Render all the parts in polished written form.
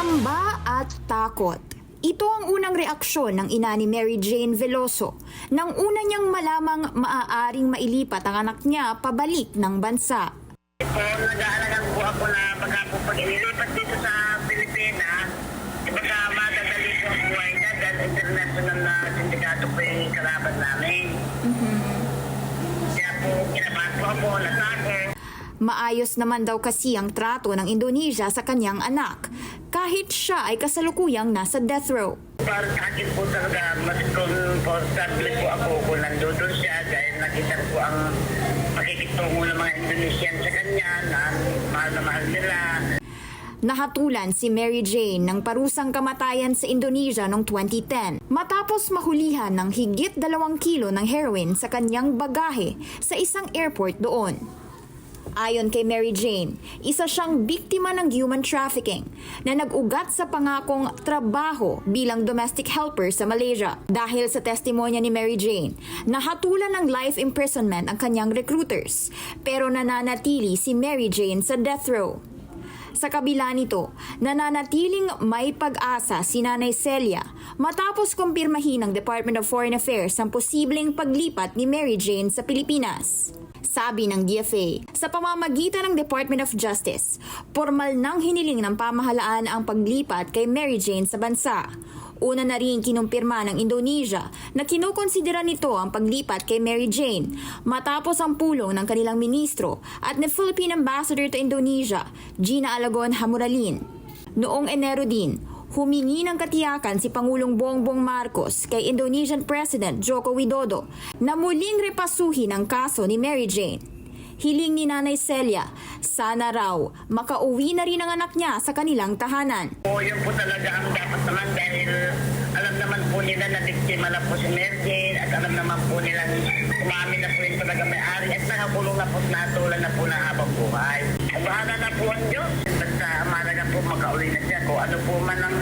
Pangamba at takot. Ito ang unang reaksyon ng ina ni Mary Jane Veloso nang una niyang malamang maaaring mailipat ang anak niya pabalik ng bansa. Nag-aalaga po ako na pag inilipat dito sa Pilipinas, baka madadali po ang buhay niya dahil international na sindikato po yung kalaban namin. Kaya po kinabahan po ako, natakot. Maayos naman daw kasi ang trato ng Indonesia sa kanyang anak, kahit siya ay kasalukuyang nasa death row. Para sa akin po talaga, mas comfortable po ako kung nandun siya dahil nakita po ang pakikitungo ng mga Indonesian sa kanya na mahal nila. Nahatulan si Mary Jane ng parusang kamatayan sa Indonesia noong 2010 matapos mahulihan ng higit 2 kilo ng heroin sa kanyang bagahe sa isang airport doon. Ayon kay Mary Jane, isa siyang biktima ng human trafficking na nag-ugat sa pangakong trabaho bilang domestic helper sa Malaysia. Dahil sa testimonya ni Mary Jane, nahatulan ng life imprisonment ang kanyang recruiters, pero nananatili si Mary Jane sa death row. Sa kabila nito, nananatiling may pag-asa si Nanay Celia matapos kumpirmahin ng Department of Foreign Affairs ang posibleng paglipat ni Mary Jane sa Pilipinas. Sabi ng DFA, sa pamamagitan ng Department of Justice, formal nang hiniling ng pamahalaan ang paglipat kay Mary Jane sa bansa. Una na rin kinumpirma ng Indonesia na kinukonsidera nito ang paglipat kay Mary Jane matapos ang pulong ng kanilang ministro at ni Philippine Ambassador to Indonesia, Gina Alagon Hamuralin. Noong Enero din, humingi ng katiyakan si Pangulong Bongbong Marcos kay Indonesian President Joko Widodo na muling repasuhin ang kaso ni Mary Jane. Hiling ni Nanay Celia, sana raw makauwi na rin ang anak niya sa kanilang tahanan. Yun po talaga ang dapat naman dahil alam naman po nila na biktima na po si Mary Jane at alam naman po nila umamin na po yung talaga may-ari at nakakulong na po natulan na po na habang buhay. Bahala na po ang Diyos. Basta mahalaga po makauwi na siya. Kung ano po man ang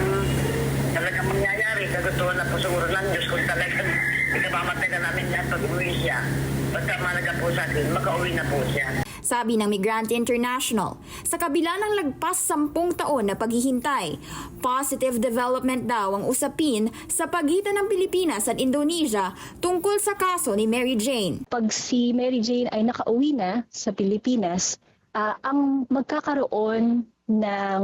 talagang mangyayari, kagustuhan na po siguro ng Diyos kung talagang ikapamatay na namin niya pag-uwi siya. Basta mahalaga po sa akin, makauwi na po siya. Sabi ng Migrante International, sa kabila ng lagpas 10 taon na paghihintay, positive development daw ang usapin sa pagitan ng Pilipinas at Indonesia tungkol sa kaso ni Mary Jane. Pag si Mary Jane ay nakauwi na sa Pilipinas, ang magkakaroon ng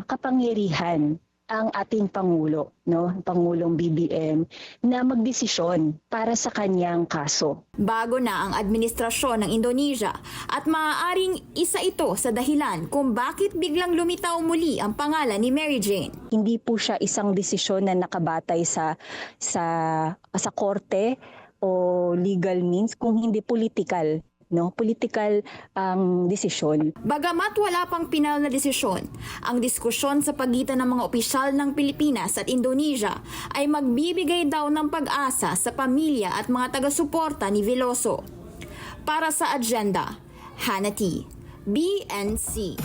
kapangyarihan ang ating Pangulo, Pangulong BBM, na magdesisyon para sa kanyang kaso. Bago na ang administrasyon ng Indonesia at maaaring isa ito sa dahilan kung bakit biglang lumitaw muli ang pangalan ni Mary Jane. Hindi po siya isang desisyon na nakabatay sa korte o legal means, kung hindi political. Political ang desisyon. Bagamat wala pang pinal na desisyon, ang diskusyon sa pagitan ng mga opisyal ng Pilipinas at Indonesia ay magbibigay daw ng pag-asa sa pamilya at mga taga-suporta ni Veloso. Para sa Agenda, Hannah T. BNC.